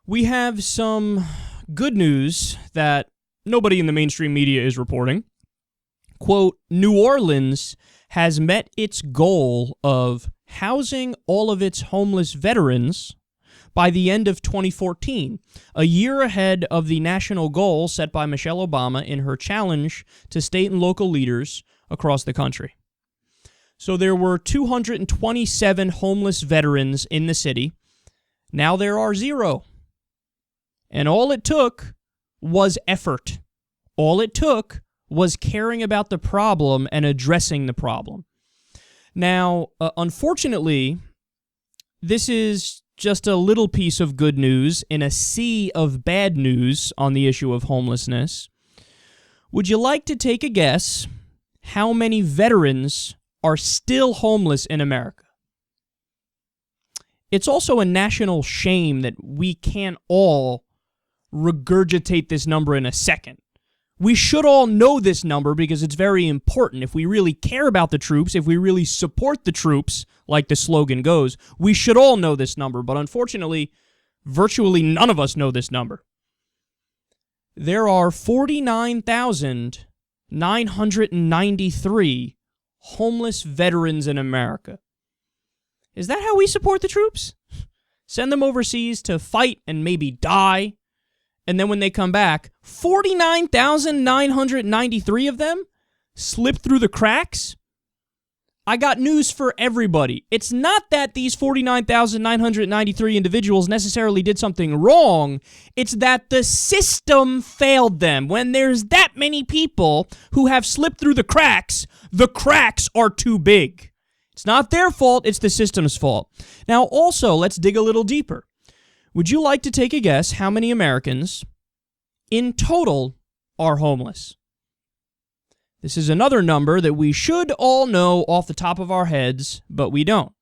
We have some good news that nobody in the mainstream media is reporting. Quote, New Orleans has met its goal of housing all of its homeless veterans by the end of 2014, a year ahead of the national goal set by Michelle Obama in her challenge to state and local leaders across the country. So there were 227 homeless veterans in the city. Now there are 0. And all it took was effort. All it took was caring about the problem and addressing the problem. Now, unfortunately, this is just a little piece of good news in a sea of bad news on the issue of homelessness. Would you like to take a guess how many veterans are still homeless in America? It's also a national shame that we can't all regurgitate this number in a second. We should all know this number because it's very important. If we really care about the troops, if we really support the troops, like the slogan goes, we should all know this number. But unfortunately, virtually none of us know this number. There are 49,993 homeless veterans in America. Is that how we support the troops? Send them overseas to fight and maybe die? And then when they come back, 49,993 of them slip through the cracks? I got news for everybody. It's not that these 49,993 individuals necessarily did something wrong. It's that the system failed them. When there's that many people who have slipped through the cracks are too big. It's not their fault, it's the system's fault. Now also, let's dig a little deeper. Would you like to take a guess how many Americans in total are homeless? This is another number that we should all know off the top of our heads, but we don't.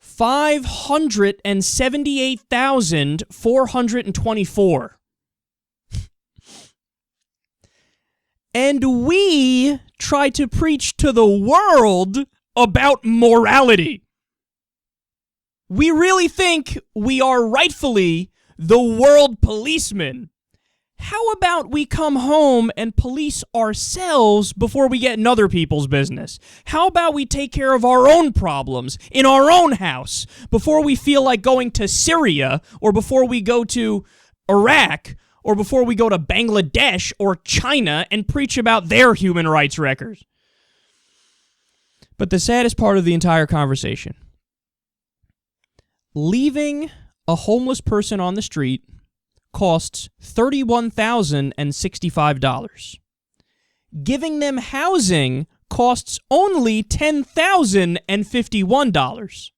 578,424. And we try to preach to the world about morality. We really think we are rightfully the world policeman. How about we come home and police ourselves before we get in other people's business? How about we take care of our own problems in our own house before we feel like going to Syria or before we go to Iraq or before we go to Bangladesh or China and preach about their human rights records? But the saddest part of the entire conversation, leaving a homeless person on the street costs $31,065. Giving them housing costs only $10,051.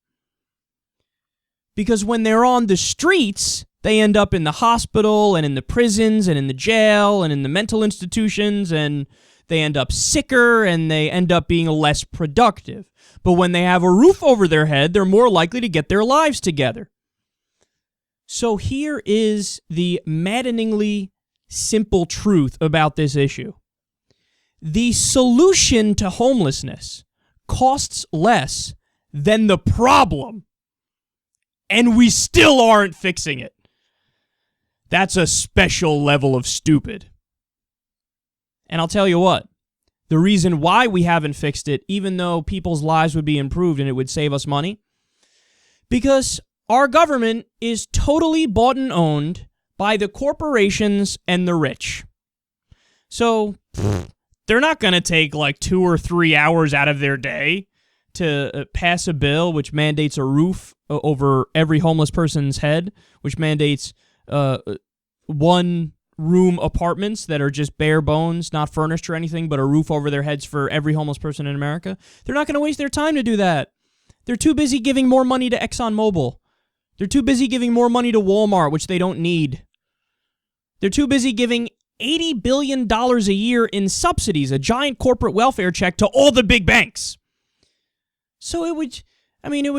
Because when they're on the streets, they end up in the hospital and in the prisons and in the jail and in the mental institutions, and they end up sicker and they end up being less productive. But when they have a roof over their head, they're more likely to get their lives together. So here is the maddeningly simple truth about this issue. The solution to homelessness costs less than the problem, and we still aren't fixing it. That's a special level of stupid. And I'll tell you what, the reason why we haven't fixed it, even though people's lives would be improved and it would save us money, because our government is totally bought and owned by the corporations and the rich. So they're not going to take like 2 or 3 hours out of their day to pass a bill which mandates a roof over every homeless person's head, which mandates one-room apartments that are just bare bones, not furnished or anything, but a roof over their heads for every homeless person in America. They're not going to waste their time to do that. They're too busy giving more money to ExxonMobil. They're too busy giving more money to Walmart, which they don't need. They're too busy giving $80 billion a year in subsidies, a giant corporate welfare check to all the big banks. So it would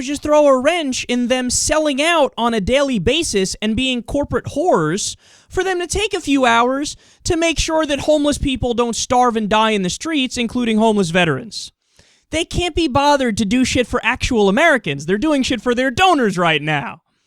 just throw a wrench in them selling out on a daily basis and being corporate whores for them to take a few hours to make sure that homeless people don't starve and die in the streets, including homeless veterans. They can't be bothered to do shit for actual Americans. They're doing shit for their donors right now.